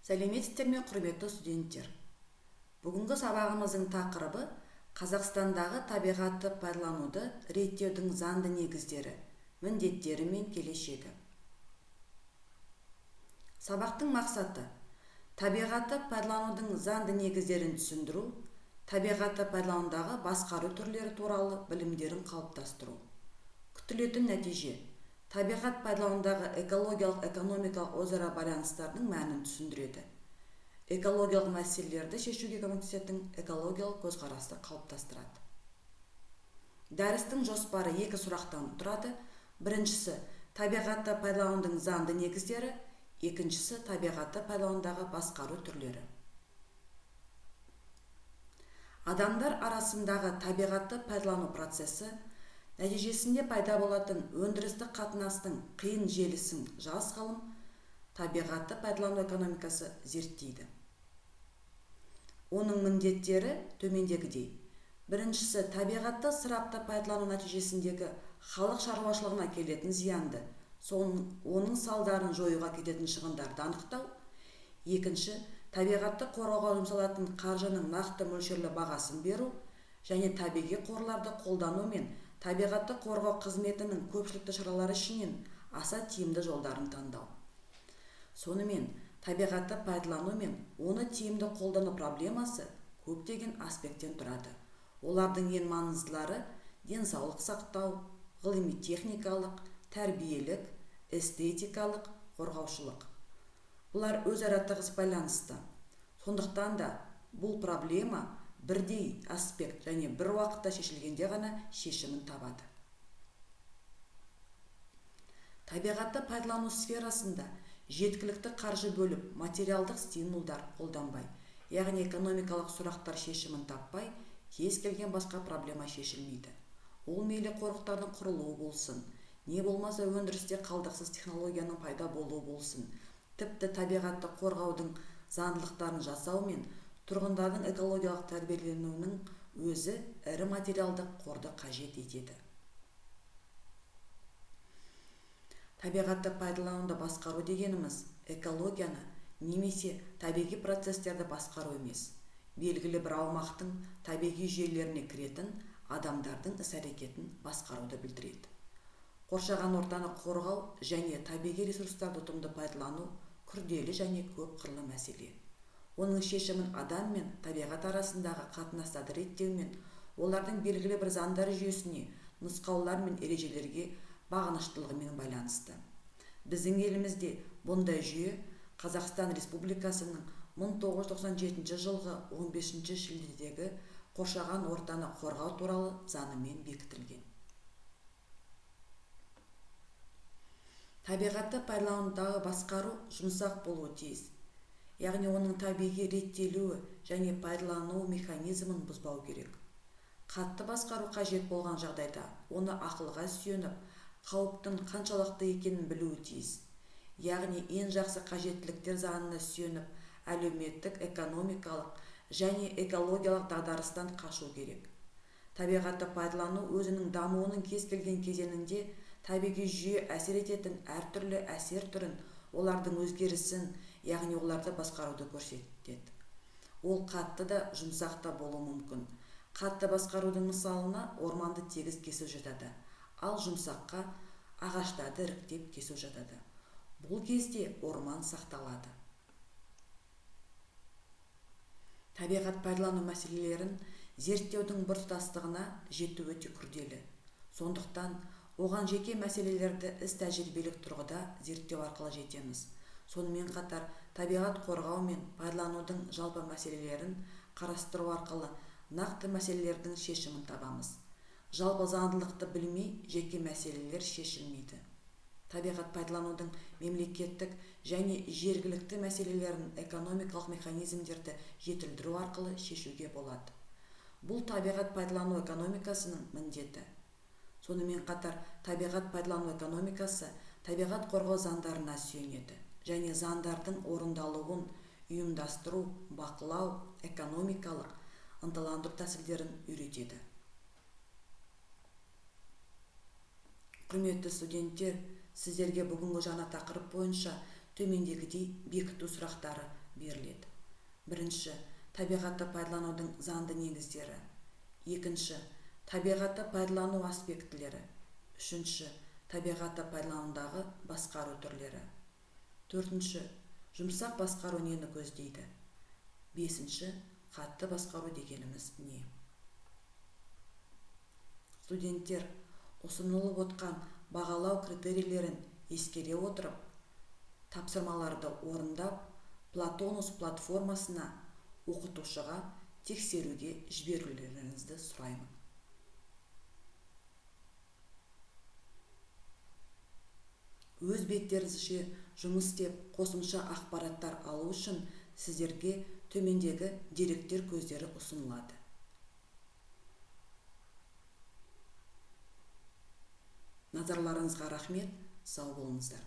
Сәлеметсіздер ме, құрметті студенттер? Бүгінгі сабағымыздың тақырыбы Қазақстандағы табиғатты пайдалануды реттеудің заңды негіздері, міндеттері мен келешегі. Сабақтың мақсаты табиғатты пайдаланудың заңды негіздерін түсіндіру, табиғатты пайдаланудағы басқару түрлері туралы білімдерін қалыптастыру. Күтілетін нәтиже табиғат пайдаланудағы экологиялық-экономикалық өзара байланыстардың мәнін түсіндіреді. Экологиялық мәселелерді шешуге көмектесетін экологиялық көзқарасты қалыптастырады. Дәрістің жоспары 2 сұрақтан тұрады. Біріншісі табиғатты пайдаланудың заңды негіздері, екіншісі табиғатты пайдаланудағы басқару түрлері. Адамдар арасындағы табиғатты пайдалану процесі нәтижесінде пайда болатын өндірістік қатынастың қиын желісін жас ғалым табиғатты пайдалану экономикасы зерттейді. Оның міндеттері төмендегідей. Біріншісі, табиғатты ысырапты пайдалану нәтижесіндегі халық шаруашылығына келетін зиянды, оның салдарын жоюға кететін шығындарды анықтау. Екінші, табиғатты қорғауға жұмсалатын қаржының нақты мөлшерлі бағасын беру және табиғи қорларды қолдану мен табиғатты қорғау қызметінің көпшілікті шаралары ішінен аса тиімді жолдарын таңдау. Сонымен, табиғатты пайдалану мен оны тиімді қолдану проблемасы көптеген аспекттен тұрады. Олардың ең маңыздылары денсаулық сақтау, ғылыми-техникалық, тәрбиелік, эстетикалық, қорғаушылық. Бұлар өзара тығыз байланысты. Сондықтан да бұл проблема бірдей аспект және бір уақытта шешілгенде ғана шешімін табады. Табиғатты пайдалану сферасында жеткілікті қаржы бөліп, материалдық стимулдар қолданбай, яғни экономикалық сұрақтар шешімін таппай, кез келген басқа проблема шешілмейді. Ол мейлі қорықтардың құрылуы болсын, не болмаса өндірісте қалдықсыз технологияның пайда болуы болсын, тіпті табиғатты қорғаудың заңдылықтарын жасау мен тұрғындардың экологиялық тәрбиеленуінің өзі ірі материалдық қорды қажет етеді. Табиғатты пайдалануды басқару дегеніміз экологияны немесе табиғи процестерді басқару емес, белгілі бір аумақтың табиғи жүйелеріне кіретін адамдардың іс-әрекетін басқаруды білдіреді. Қоршаған ортаны қорғау және табиғи ресурстарды ұтымды пайдалану күрделі және көп қырлы мәселе. Оның шешімін адам мен табиғат арасындағы қатынастарды реттеу мен олардың белгілі бір заңдар жүйесіне, нұсқаулар мен ережелерге бағыныштылығымен байланысты. Біздің елімізде бұндай жүйе Қазақстан Республикасының 1997 жылғы 15 шілдедегі қоршаған ортаны қорғау туралы заңымен бекітілген. Табиғатты пайдаланудағы басқару жұмсақ болуы тиіс, яғни оның табиғи реттелуі және пайдалану механизмін бұзбау керек. Қатты басқару қажет болған жағдайда оны ақылға сүйеніп, қауіптің қаншалықты екенін білуі тиіс. Яғни ең жақсы қажеттіліктер заңына сүйеніп, әлеуметтік, экономикалық және экологиялық дағдарыстан қашу керек. Табиғатты пайдалану өзінің дамуының кез келген кезеңінде табиғи жүйе әсер ететін әртүрлі әсер түрін, олардың өзгерісін, яғни оларды басқаруды көрсетеді. Ол қатты да, жұмсақ та болуы мүмкін. Қатты басқарудың мысалына орманды тегіс кесу жатады, ал жұмсаққа ағаштарды іріктеп кесу жатады. Бұл кезде орман сақталады. Табиғат пайдалану мәселелерін зерттеудің біртұтастығына жету өте күрделі. Сондықтан оған жеке мәселелерді іс-тәжірибелік тұрғыда зерттеу арқылы жетеміз. Сонымен қатар табиғат қорғау мен пайдаланудың жалпы мәселелерін қарастыру арқылы нақты мәселелердің шешімін табамыз. Жалпы заңдылықты білмей, жеке мәселелер шешілмейді. Табиғат пайдаланудың мемлекеттік және жергілікті мәселелерін экономикалық механизмдерді жетілдіру арқылы шешуге болады. Бұл табиғат пайдалану экономикасының міндеті. Сонымен қатар табиғат пайдалану экономикасы табиғат қорғау заңдарына сүйенеді және заңдардың орындалуын ұйымдастыру, бақылау, экономикалық ынталандыру тәсілдерін үйретеді. Құрметті студенттер, сіздерге бүгінгі жаңа тақырып бойынша төмендегідей бекіту сұрақтары беріледі. Бірінші, табиғатты пайдаланудың заңды негіздері. Екінші, табиғатты пайдалану аспектілері. Үшінші, табиғатты пайдаланудағы басқару түрлері. Төртінші, жұмсақ басқару нені көздейді? Бесінші, қатты басқару дегеніміз не? Студенттер, ұсынылып отқан бағалау критерийлерін ескере отырып, тапсырмаларды орындап, Платонус платформасына оқытушыға тексеруге жіберулеріңізді сұраймын. Өз беттеріңізше жұмыс істеп, қосымша ақпараттар алу үшін сіздерге төмендегі деректер көздері ұсынылады. Назарларыңызға рахмет, сау болыңыздар.